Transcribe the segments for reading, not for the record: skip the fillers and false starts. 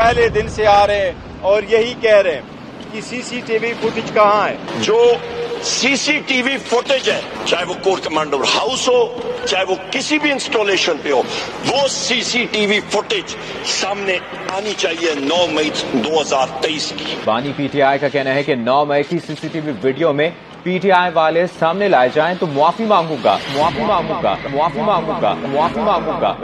پہلے دن سے آ رہے ہیں اور یہی کہہ رہے ہیں کہ سی سی ٹی وی فوٹیج کہاں ہے. جو سی سی ٹی وی فوٹیج ہے، چاہے وہ کور کمانڈر ہاؤس ہو، چاہے وہ کسی بھی انسٹالیشن پہ ہو، وہ سی سی ٹی وی فوٹیج سامنے آنی چاہیے 9 مئی 2023 کی. بانی پی ٹی آئی کا کہنا ہے کہ 9 مئی کی سی سی ٹی وی ویڈیو میں پی ٹی آئی والے سامنے لائے جائیں تو معافی مانگوں گا، معافی مانگوں گا، معافی مانگوں گا، معافی مانگوں گا.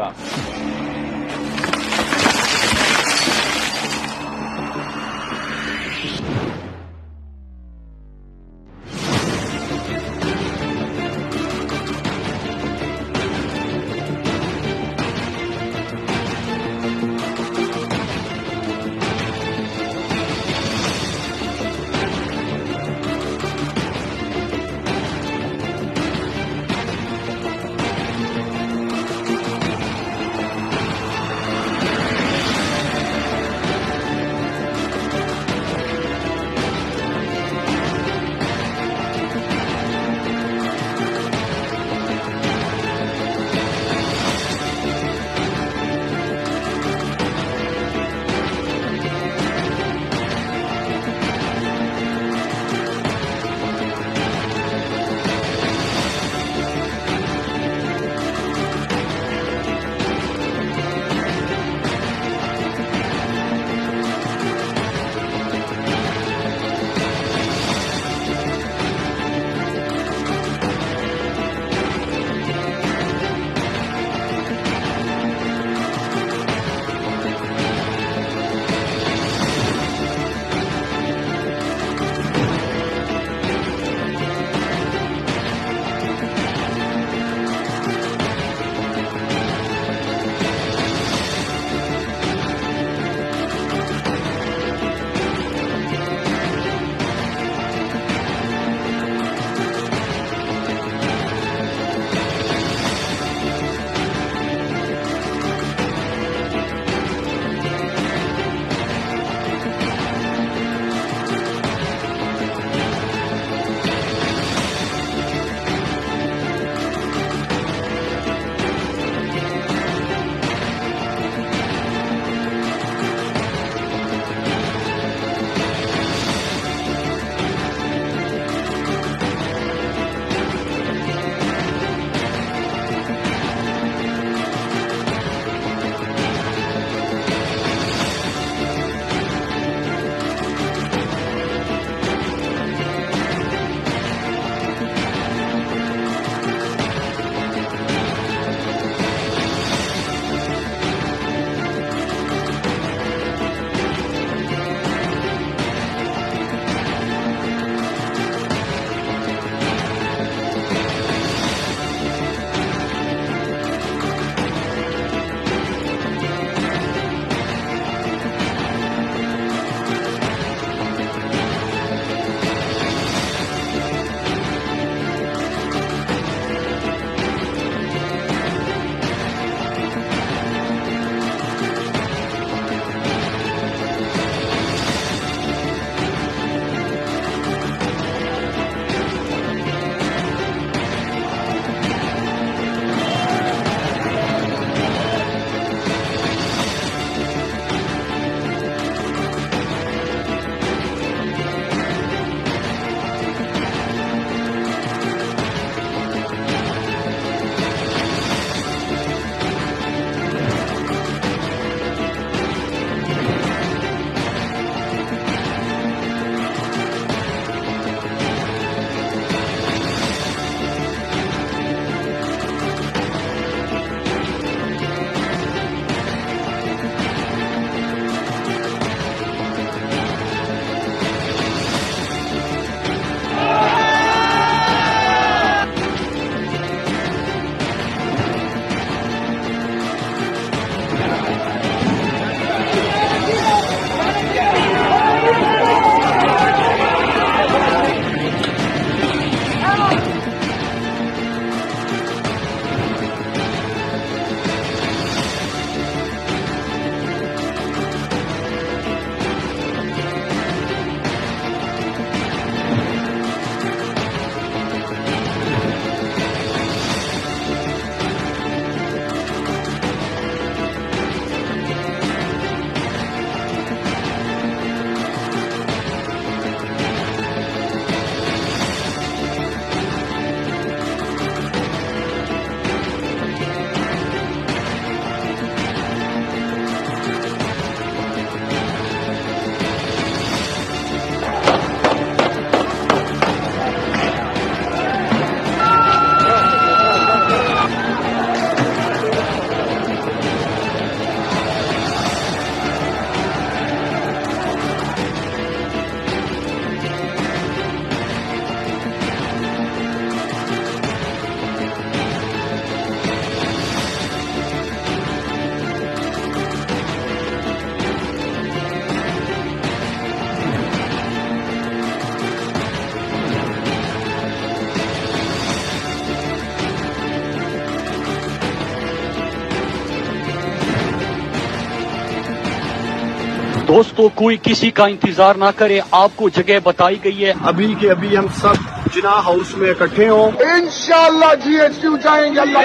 दोस्तों कोई किसी का इंतजार ना करे, आपको जगह बताई गई है। अभी के अभी हम सब जिना हाउस में इकट्ठे हों, इंशाअल्लाह GHQ जाएंगे। अल्लाह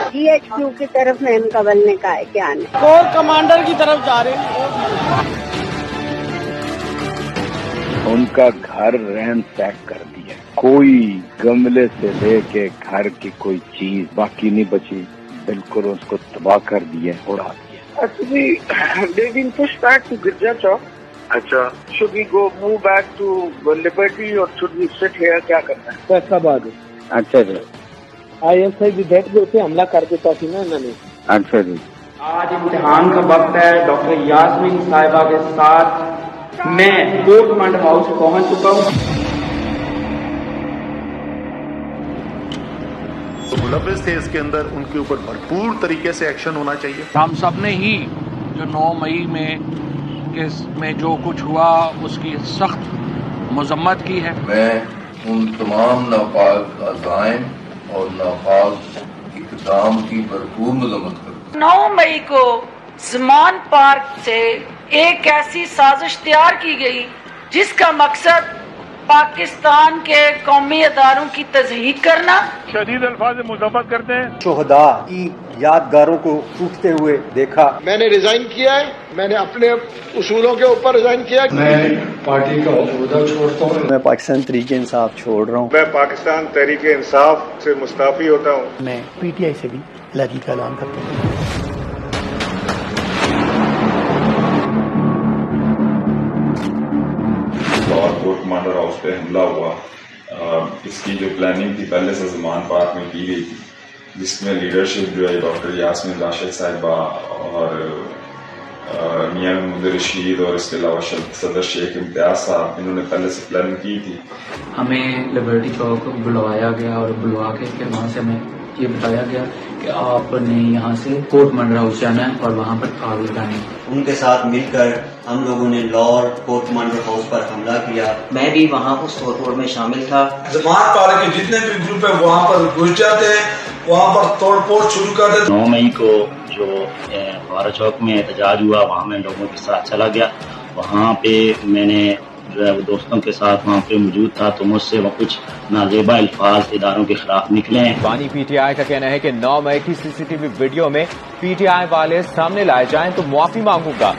GHQ की तरफ में कवल ने कहा है कि आने कोर कमांडर की तरफ जा रहे हैं। उनका घर रहन सहन कर दिया, कोई गमले से लेके घर की कोई चीज बाकी नहीं बची, बिल्कुल उसको तबाह कर दिया, उड़ा दिया। Actually, they've been pushed back to Girja Chowk. अच्छा, Should we go move back to Liberty or should we sit here? क्या करना है? फैसलाबाद अच्छा जी, ISI विधेयक के ऊपर हमला कर देता थी ना इन्होंने। अच्छा जी। आज इम्तिहान का वक्त है। डॉक्टर यास्मीन साहिबा के साथ मैं कोर्ट कमांडर हाउस पहुंच चुका हूं। तो मुलव्विस थे इसके अंदर, उनके ऊपर भरपूर तरीके से एक्शन होना चाहिए। हम सब ने ही जो 9 मई में जो कुछ हुआ उसकी सख्त मजम्मत की है। मैं उन तमाम नापाक अज़ाइम और नापाक इक़दाम की भरपूर मजम्मत करता हूँ। 9 मई को ज़मान पार्क से एक ऐसी साजिश तैयार की गई जिसका मकसद पाकिस्तान के कौमी अदारों की तज़हीक करना। शदीद अल्फाज में मुज़म्मत करते हैं। शोहदा की यादगारों को टूटते हुए देखा। मैंने रिजाइन किया है, मैंने अपने उसूलों के ऊपर रिजाइन किया। मैं पार्टी का ओहदा छोड़ता हूँ। मैं पाकिस्तान तहरीक इंसाफ छोड़ रहा हूँ। मैं पाकिस्तान तहरीक इंसाफ से मुस्ताफी होता हूँ। मैं PTI से भी अलग का ऐलान करता हूँ। और कोर्ट कमांडर हाउस पे हमला हुआ, इसकी जो प्लानिंग थी पहले से ज़मान पार्क में की गई थी, जिसमें लीडरशिप जो है डॉक्टर यास्मीन राशिद साहिबा और मियां महमूद रशीद और इसके अलावा सदर शेख इम्तियाज साहब, इन्होंने पहले से प्लानिंग की थी। हमें लिबर्टी चौक बुलवाया गया और बुलवा के फिर वहाँ से हमें ये बताया गया कि आपने यहाँ से कोर्ट कमांडर हाउस जाना है और वहाँ पर आग लगानी है। उनके साथ मिलकर हम लोगों ने लॉर कोर्ट कमांडर हाउस पर हमला किया। मैं भी वहाँ उस तोड़ में शामिल था। जमात पार्क के जितने भी ग्रुप है वहाँ पर घुस जाते, वहाँ पर तोड़ फोड़ शुरू कर देते। 9 मई को जो बारा चौक में एहतजाज हुआ, वहाँ मैं लोगों के साथ चला गया। वहाँ पे मैंने जो है वो दोस्तों के साथ वहाँ पे मौजूद था, तो मुझसे वो कुछ नाजेबा अल्फाज इदारों के खिलाफ निकले हैं। बानी PTI का कहना है कि 9 मई की CCTV वीडियो में PTI वाले सामने लाए जाएं तो मुआफी मांगूंगा।